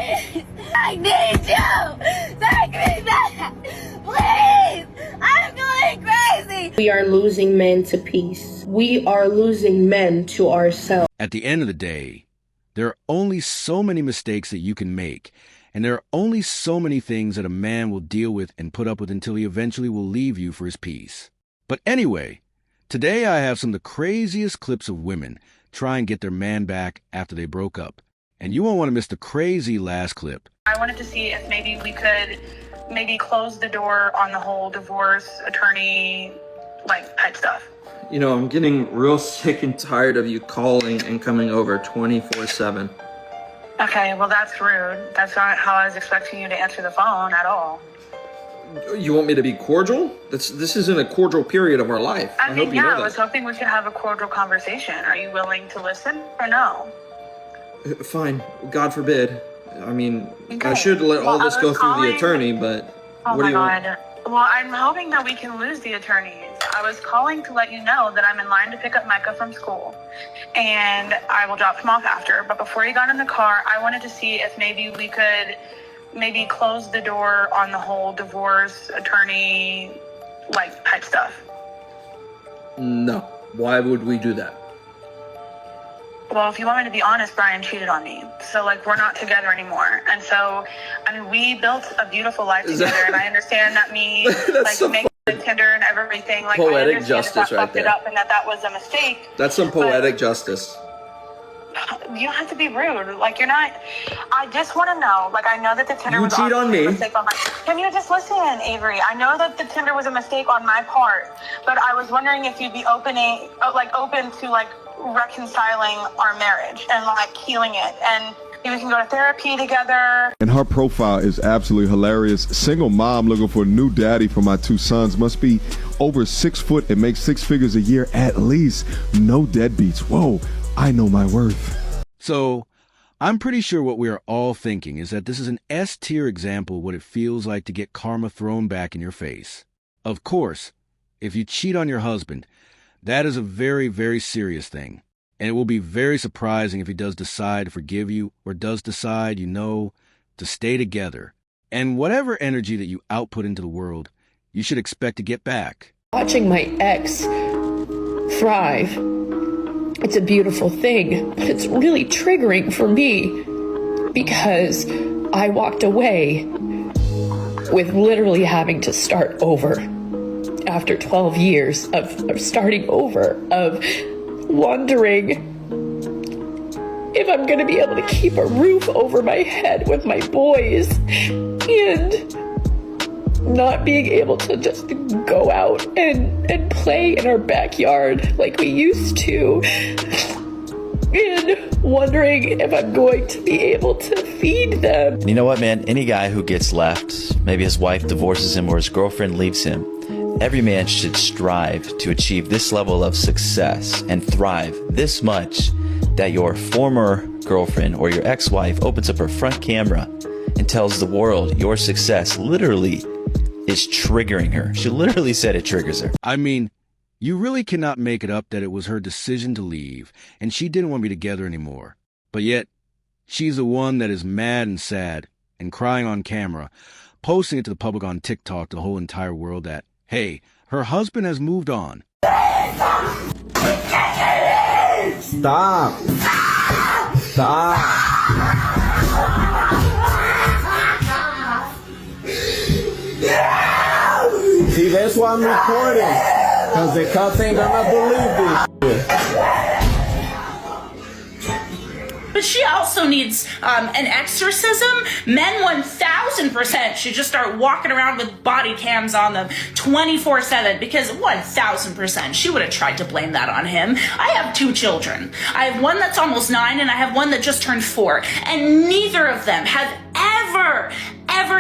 Please! I need you! Take me back! Please! I'm going crazy! We are losing men to peace. We are losing men to ourselves. At the end of the day, there are only so many mistakes that you can make, and there are only so many things that a man will deal with and put up with until he eventually will leave you for his peace. But anyway, today I have some of the craziest clips of women try and get their man back after they broke up. And you won't want to miss the crazy last clip. I wanted to see if maybe we could close the door on the whole divorce attorney, type stuff. You know, I'm getting real sick and tired of you calling and coming over 24/7. Okay, well that's rude. That's not how I was expecting you to answer the phone at all. You want me to be cordial? This isn't a cordial period of our life. I mean, hope you know I that. was hoping we could have a cordial conversation. Are you willing to listen or no? Fine. God forbid. I mean, Okay. I should let all Well, this I go was through the calling- attorney, but Oh what do my you want? God. Well, I'm hoping that we can lose the attorneys. I was calling to let you know that I'm in line to pick up Micah from school, and I will drop him off after. But before you got in the car, I wanted to see if maybe we could close the door on the whole divorce attorney, type stuff. No. Why would we do that? Well, if you want me to be honest, Brian cheated on me. So, we're not together anymore. And so, we built a beautiful life together, and I understand that me, so making the Tinder and everything, I poetic understand justice that right fucked it there. up and that was a mistake. That's some poetic justice. You don't have to be rude. You're not. I just want to know. I know that the Tinder You was cheat on obviously me. a mistake on my. Can you just listen, Avery? I know that the Tinder was a mistake on my part, but I was wondering if you'd be open to reconciling our marriage and healing it, and we can go to therapy together. And her profile is absolutely hilarious. Single mom looking for a new daddy for my two sons. Must be over 6 foot and make 6 figures a year at least. No deadbeats. Whoa, I know my worth. So, I'm pretty sure what we are all thinking is that this is an S-tier example of what it feels like to get karma thrown back in your face. Of course, if you cheat on your husband, that is a very, very serious thing. And it will be very surprising if he does decide to forgive you or does decide, to stay together. And whatever energy that you output into the world, you should expect to get back. Watching my ex thrive, it's a beautiful thing, but it's really triggering for me because I walked away with literally having to start over after 12 years of starting over, of wondering if I'm going to be able to keep a roof over my head with my boys and not being able to just go out and play in our backyard like we used to, and wondering if I'm going to be able to feed them. And you know what, man? Any guy who gets left, maybe his wife divorces him or his girlfriend leaves him, every man should strive to achieve this level of success and thrive this much that your former girlfriend or your ex-wife opens up her front camera and tells the world your success literally is triggering her. She literally said it triggers her. I mean, you really cannot make it up that it was her decision to leave, and she didn't want to be together anymore. But yet, she's the one that is mad and sad and crying on camera, posting it to the public on TikTok to the whole entire world that, hey, her husband has moved on. Stop. Stop. See, that's why I'm recording. Because the cops ain't gonna believe this shit. But she also needs an exorcism. Men 1000% should just start walking around with body cams on them 24/7, because 1000% she would have tried to blame that on him. I have 2 children. I have one that's almost 9 and I have one that just turned 4. And neither of them have ever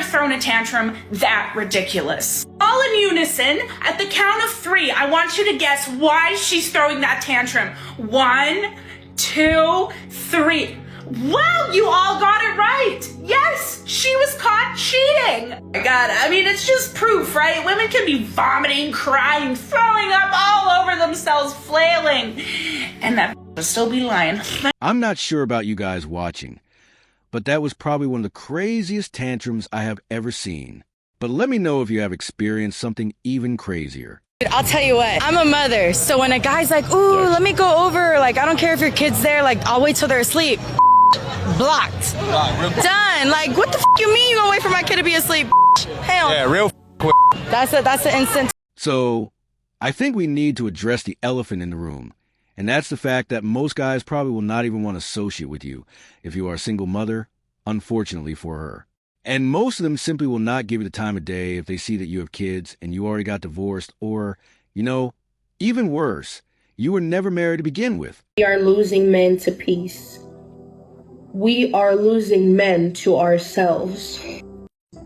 thrown a tantrum that ridiculous. All in unison, at the count of 3, I want you to guess why she's throwing that tantrum. 1, 2, 3. Wow, you all got it right. Yes, she was caught cheating. Oh my God, I mean, it's just proof, right? Women can be vomiting, crying, throwing up all over themselves, flailing, and that will still be lying. I'm not sure about you guys watching, but that was probably one of the craziest tantrums I have ever seen. But let me know if you have experienced something even crazier. I'll tell you what, I'm a mother, so when a guy's like, ooh, let me go over, like, I don't care if your kid's there, like, I'll wait till they're asleep. Blocked. Done. Like, what the f*** you mean you gonna wait for my kid to be asleep? Hell. Yeah, real quick. That's the instant. So, I think we need to address the elephant in the room, and that's the fact that most guys probably will not even want to associate with you if you are a single mother, unfortunately for her. And most of them simply will not give you the time of day if they see that you have kids and you already got divorced, or, even worse, you were never married to begin with. We are losing men to peace. We are losing men to ourselves.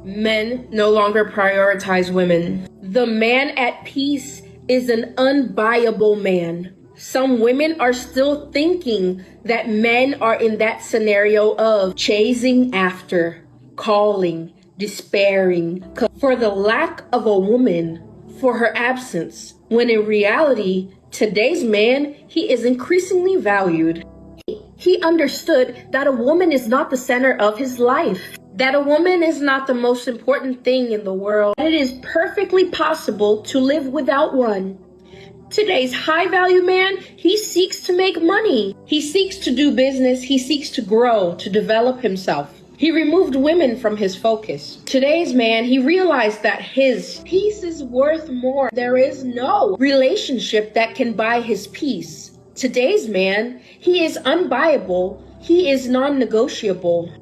Men no longer prioritize women. The man at peace is an unbuyable man. Some women are still thinking that men are in that scenario of chasing after, calling, despairing for the lack of a woman, for her absence, when in reality, today's man, he is increasingly valued. He understood that a woman is not the center of his life, that a woman is not the most important thing in the world. It is perfectly possible to live without one. Today's high value man, he seeks to make money. He seeks to do business. He seeks to grow, to develop himself. He removed women from his focus. Today's man, he realized that his peace is worth more. There is no relationship that can buy his peace. Today's man, he is unbuyable. He is non-negotiable.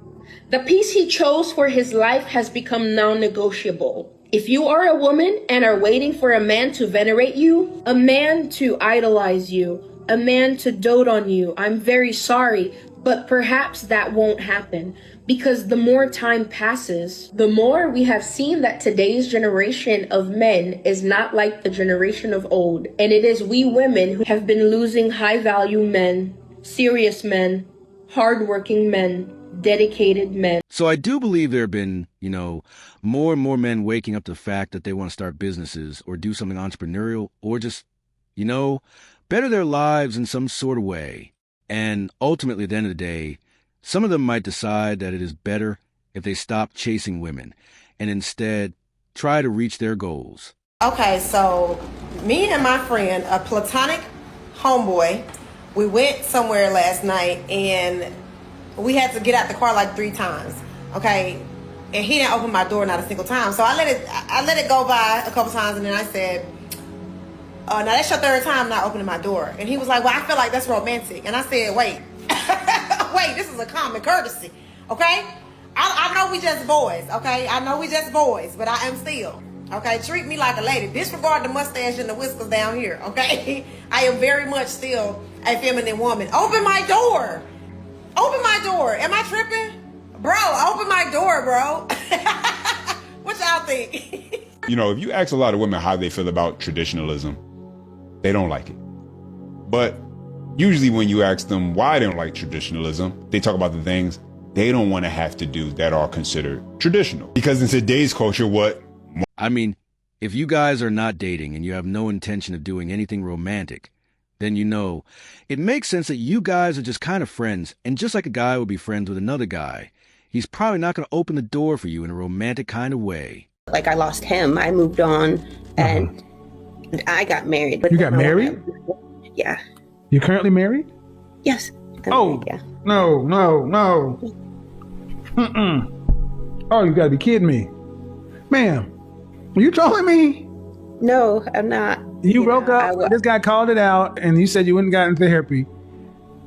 The peace he chose for his life has become non-negotiable. If you are a woman and are waiting for a man to venerate you, a man to idolize you, a man to dote on you, I'm very sorry, but perhaps that won't happen. Because the more time passes, the more we have seen that today's generation of men is not like the generation of old. And it is we women who have been losing high-value men, serious men, hardworking men, dedicated men. So I do believe there have been, more and more men waking up to the fact that they want to start businesses or do something entrepreneurial or just, better their lives in some sort of way. And ultimately, at the end of the day, some of them might decide that it is better if they stop chasing women and instead try to reach their goals. Okay, so me and my friend, a platonic homeboy, we went somewhere last night and we had to get out the car like 3 times. Okay, and he didn't open my door not a single time. So I let it go by a couple times, and then I said, now that's your 3rd time not opening my door. And he was like, well, I feel like that's romantic. And I said, wait, this is a common courtesy, okay? I know we just boys, okay? I know we just boys, but I am still, okay? Treat me like a lady. Disregard the mustache and the whiskers down here, okay? I am very much still a feminine woman. Open my door. Open my door. Am I tripping? Bro, open my door, bro. What y'all think? If you ask a lot of women how they feel about traditionalism, they don't like it. But usually when you ask them why they don't like traditionalism, they talk about the things they don't want to have to do that are considered traditional. Because in today's culture, if you guys are not dating and you have no intention of doing anything romantic, then it makes sense that you guys are just kind of friends. And just like a guy would be friends with another guy, he's probably not going to open the door for you in a romantic kind of way. Like, I lost him. I moved on and I got married. You got married? Yeah. You're currently married? Yes. Married, yeah. No. Oh, you gotta be kidding me. Ma'am, are you trolling me? No, I'm not. You broke up, this guy called it out, and you said you wouldn't gotten therapy.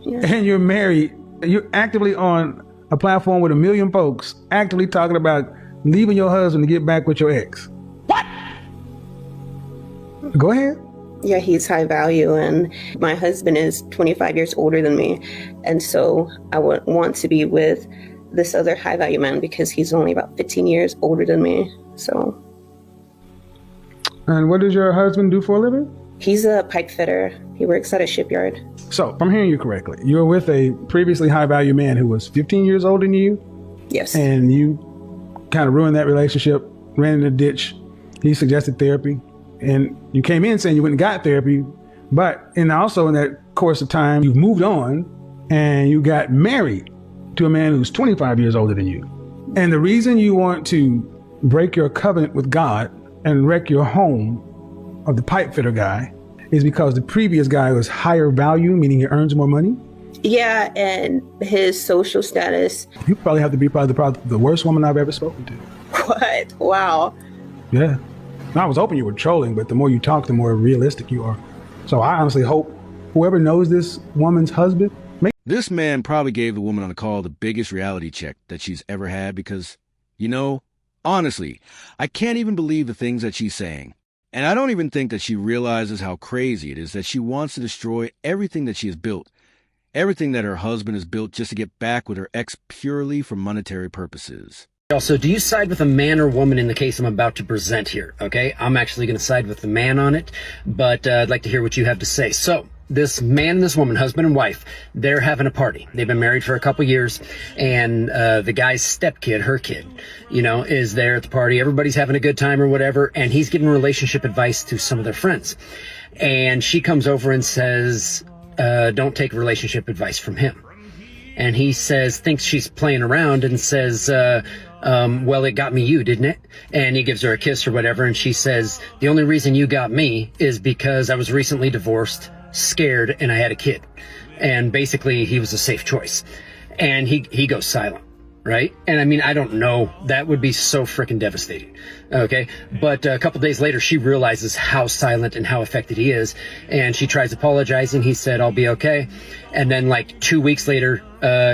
Yeah. And you're married. You're actively on a platform with 1 million folks, actively talking about leaving your husband to get back with your ex. What? Go ahead. Yeah, he's high value, and my husband is 25 years older than me. And so I would want to be with this other high value man because he's only about 15 years older than me. So. And what does your husband do for a living? He's a pipe fitter. He works at a shipyard. So, if I'm hearing you correctly, you were with a previously high value man who was 15 years older than you? Yes. And you kind of ruined that relationship, ran in the ditch. He suggested therapy. And you came in saying you went and got therapy. But also in that course of time, you moved on and you got married. to a man who's 25 years older than you. And the reason you want to break your covenant with God and wreck your home of the pipe fitter guy is because the previous guy was higher value, meaning he earns more money? Yeah, and his social status. You probably have to be probably the worst woman I've ever spoken to. What? Wow. Yeah. I was hoping you were trolling, but the more you talk, the more realistic you are. So I honestly hope whoever knows this woman's husband. This man probably gave the woman on the call the biggest reality check that she's ever had because, you know, honestly, I can't even believe the things that she's saying. And I don't even think that she realizes how crazy it is that she wants to destroy everything that she has built, everything that her husband has built just to get back with her ex purely for monetary purposes. Also, do you side with a man or woman in the case I'm about to present here? Okay, I'm actually going to side with the man on it, but I'd like to hear what you have to say. So, this man and this woman, husband and wife, they're having a party. They've been married for a couple years, and the guy's stepkid, her kid, you know, is there at the party. Everybody's having a good time or whatever, and he's giving relationship advice to some of their friends. And she comes over and says, don't take relationship advice from him. And he says, thinks she's playing around and says, well, it got me you, didn't it? And he gives her a kiss or whatever, and she says, the only reason you got me is because I was recently divorced, scared, and I had a kid. And basically, he was a safe choice. And he goes silent, right? And I mean, I don't know. That would be so freaking devastating, okay? But a couple days later, she realizes how silent and how affected he is, and she tries apologizing. He said, I'll be okay. And then like 2 weeks later,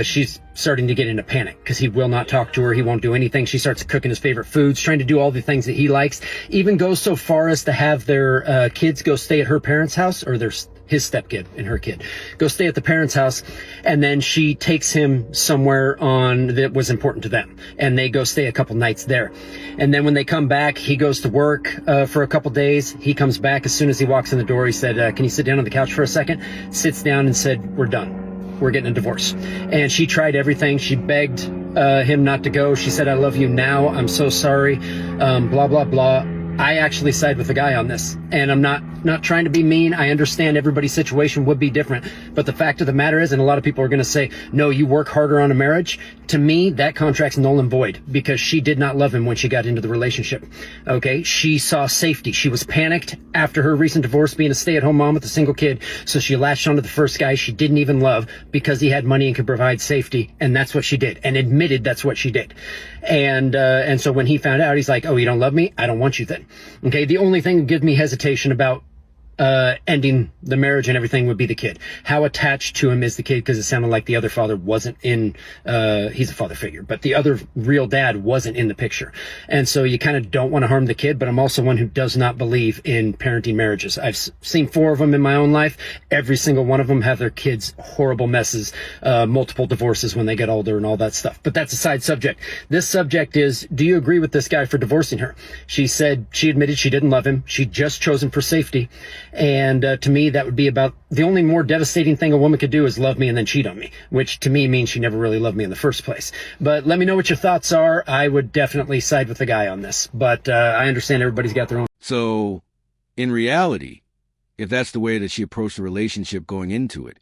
she's starting to get into panic because he will not talk to her. He won't do anything. She starts cooking his favorite foods, trying to do all the things that he likes, even goes so far as to have their kids go stay at her parents' house, or his stepkid and her kid go stay at the parents' house. And then she takes him somewhere that was important to them, and they go stay a couple nights there. And then when they come back, he goes to work for a couple days. He comes back. As soon as he walks in the door, he said, can you sit down on the couch for a second? Sits down and said, we're done. We're getting a divorce. And she tried everything. She begged him not to go. She said, I love you now. I'm so sorry. Blah, blah, blah. I actually side with the guy on this, and I'm not trying to be mean. I understand everybody's situation would be different, but the fact of the matter is, and a lot of people are going to say, no, you work harder on a marriage. To me, that contract's null and void because she did not love him when she got into the relationship. Okay, she saw safety. She was panicked after her recent divorce, being a stay-at-home mom with a single kid, so she latched onto the first guy she didn't even love because he had money and could provide safety, and that's what she did, and admitted that's what she did. And so when he found out, he's like, oh, you don't love me? I don't want you then. Okay, the only thing that gives me hesitation about ending the marriage and everything would be the kid. How attached to him is the kid? Because it sounded like the other father wasn't in, he's a father figure, but the other real dad wasn't in the picture. And so you kind of don't want to harm the kid, but I'm also one who does not believe in parenting marriages. I've seen 4 of them in my own life. Every single one of them have their kids horrible messes, multiple divorces when they get older and all that stuff. But that's a side subject. This subject is, do you agree with this guy for divorcing her? She said she admitted she didn't love him. She'd just chosen for safety. And to me, that would be about the only more devastating thing a woman could do is love me and then cheat on me, which to me means she never really loved me in the first place. But let me know what your thoughts are. I would definitely side with the guy on this, but I understand everybody's got their own. So, in reality, if that's the way that she approached the relationship going into it,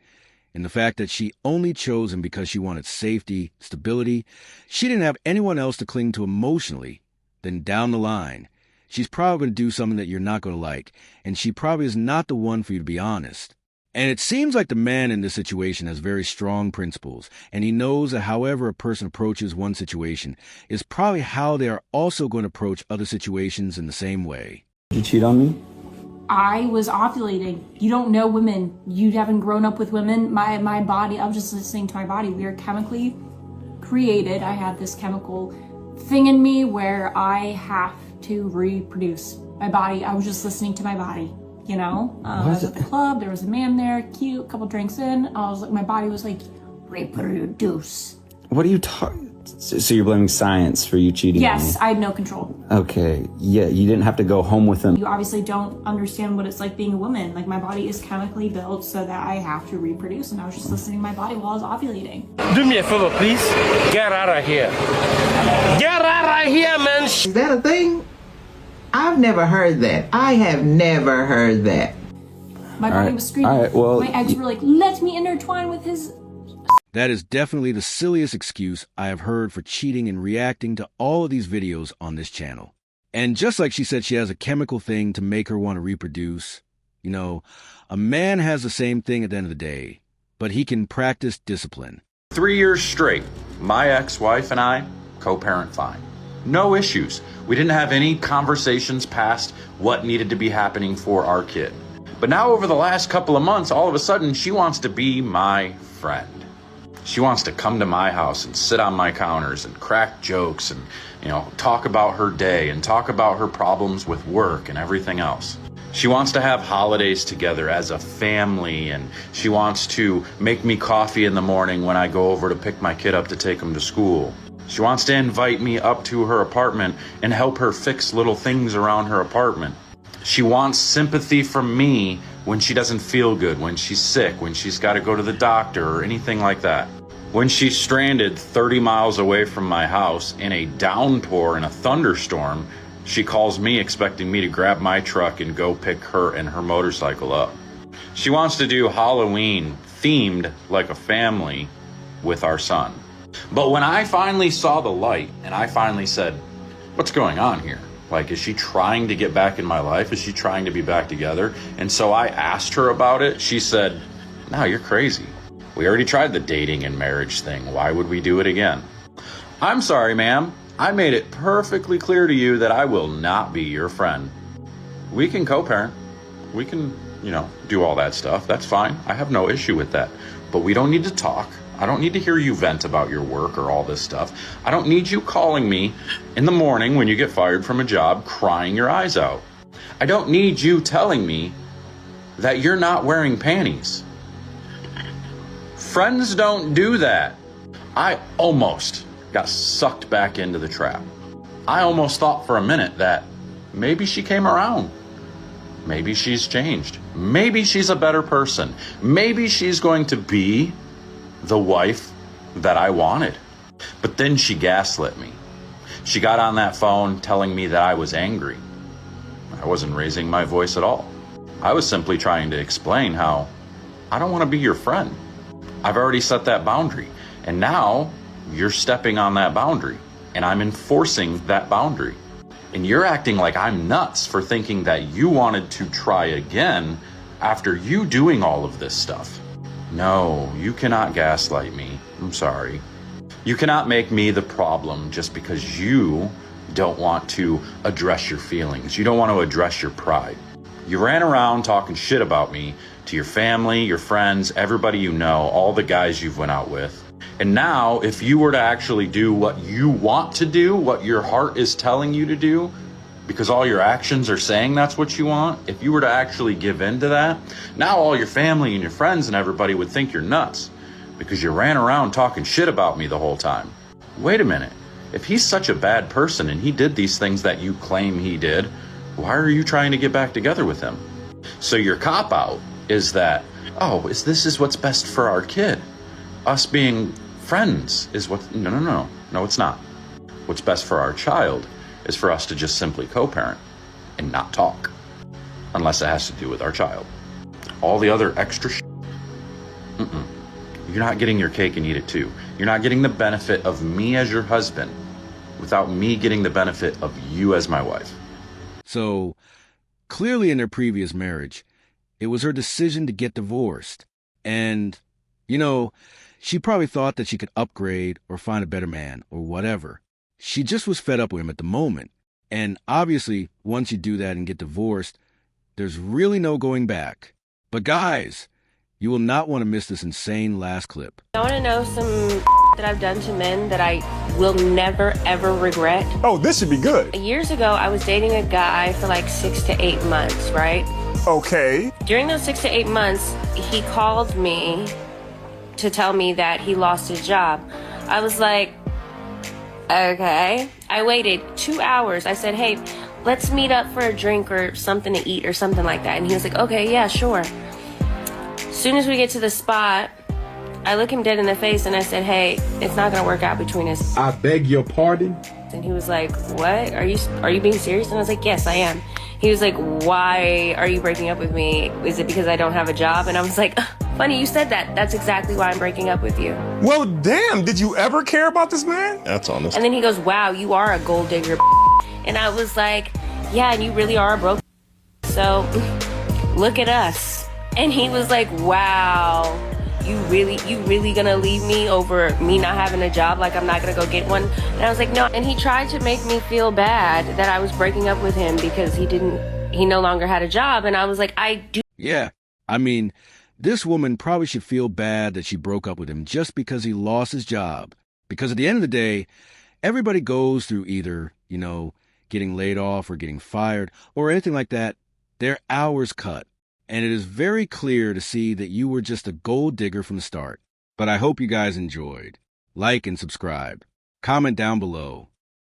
and the fact that she only chose him because she wanted safety, stability, she didn't have anyone else to cling to emotionally, then down the line, she's probably going to do something that you're not going to like, and she probably is not the one for you to be honest. And it seems like the man in this situation has very strong principles, and he knows that however a person approaches one situation is probably how they are also going to approach other situations in the same way. Did you cheat on me? I was ovulating. You don't know women. You haven't grown up with women. My body, I was just listening to my body. We are chemically created. I have this chemical thing in me where I have to reproduce. My body, I was just listening to my body, you know? I was at the club, there was a man there, cute, couple drinks in. I was like, my body was like, reproduce. What are you talking? So you're blaming science for you cheating on me? Yes, I had no control. Okay, yeah, you didn't have to go home with him. You obviously don't understand what it's like being a woman. Like, my body is chemically built so that I have to reproduce, and I was just listening to my body while I was ovulating. Do me a favor, please. Get out of here. Get out of here, man. Is that a thing? I've never heard that. I have never heard that. My body was screaming. All right, well, my eggs were like, let me intertwine with his... That is definitely the silliest excuse I have heard for cheating and reacting to all of these videos on this channel. And just like she said she has a chemical thing to make her want to reproduce, you know, a man has the same thing at the end of the day, but he can practice discipline. 3 years straight, my ex-wife and I co-parent fine. No issues. We didn't have any conversations past what needed to be happening for our kid. But now over the last couple of months, all of a sudden, she wants to be my friend. She wants to come to my house and sit on my counters and crack jokes and, talk about her day and talk about her problems with work and everything else. She wants to have holidays together as a family, and she wants to make me coffee in the morning when I go over to pick my kid up to take him to school. She wants to invite me up to her apartment and help her fix little things around her apartment. She wants sympathy from me when she doesn't feel good, when she's sick, when she's got to go to the doctor or anything like that. When she's stranded 30 miles away from my house in a downpour and a thunderstorm, she calls me expecting me to grab my truck and go pick her and her motorcycle up. She wants to do Halloween themed like a family with our son. But when I finally saw the light and I finally said, what's going on here? Like, is she trying to get back in my life? Is she trying to be back together? And so I asked her about it. She said, no, you're crazy. We already tried the dating and marriage thing. Why would we do it again? I'm sorry, ma'am. I made it perfectly clear to you that I will not be your friend. We can co-parent. We can, do all that stuff. That's fine. I have no issue with that. But we don't need to talk. I don't need to hear you vent about your work or all this stuff. I don't need you calling me in the morning when you get fired from a job crying your eyes out. I don't need you telling me that you're not wearing panties. Friends don't do that. I almost got sucked back into the trap. I almost thought for a minute that maybe she came around. Maybe she's changed. Maybe she's a better person. Maybe she's going to be the wife that I wanted. But then she gaslit me. She got on that phone telling me that I was angry. I wasn't raising my voice at all. I was simply trying to explain how I don't want to be your friend. I've already set that boundary, and now you're stepping on that boundary, and I'm enforcing that boundary. And you're acting like I'm nuts for thinking that you wanted to try again after you doing all of this stuff. No, you cannot gaslight me. I'm sorry. You cannot make me the problem just because you don't want to address your feelings. You don't want to address your pride. You ran around talking shit about me to your family, your friends, everybody you know, all the guys you've went out with. And now, if you were to actually do what you want to do, what your heart is telling you to do, because all your actions are saying that's what you want, if you were to actually give in to that, now all your family and your friends and everybody would think you're nuts because you ran around talking shit about me the whole time. Wait a minute. If he's such a bad person and he did these things that you claim he did, why are you trying to get back together with him? So your cop-out is that, this is what's best for our kid. Us being friends is what... No, it's not. What's best for our child is for us to just simply co-parent and not talk, unless it has to do with our child. All the other extra you're not getting your cake and eat it too. You're not getting the benefit of me as your husband without me getting the benefit of you as my wife. So, clearly in their previous marriage, it was her decision to get divorced. And, she probably thought that she could upgrade or find a better man or whatever. She just was fed up with him at the moment. And obviously, once you do that and get divorced, there's really no going back. But guys, you will not want to miss this insane last clip. I want to know some that I've done to men that I will never, ever regret. Oh, this should be good. Years ago, I was dating a guy for like 6 to 8 months, right? Okay. During those 6 to 8 months, he called me to tell me that he lost his job. I was like, okay. I waited 2 hours. I said, hey, let's meet up for a drink or something to eat or something like that. And he was like, okay, yeah, sure. As soon as we get to the spot, I look him dead in the face and I said, hey, it's not gonna work out between us. I beg your pardon? And he was like, what? Are you being serious? And I was like, yes, I am. He was like, why are you breaking up with me? Is it because I don't have a job? And I was like, Funny you said that. That's exactly why I'm breaking up with you. Well, damn, did you ever care about this man? That's honest. And then he goes, wow, you are a gold digger. And I was like, yeah, and you really are a broke. So look at us. And he was like, wow, you really gonna leave me over me not having a job? Like I'm not gonna go get one? And I was like, no. And he tried to make me feel bad that I was breaking up with him because he no longer had a job. And I was like, I do. Yeah, I mean, this woman probably should feel bad that she broke up with him just because he lost his job. Because at the end of the day, everybody goes through either, getting laid off or getting fired or anything like that. Their hours cut. And it is very clear to see that you were just a gold digger from the start. But I hope you guys enjoyed. Like and subscribe. Comment down below.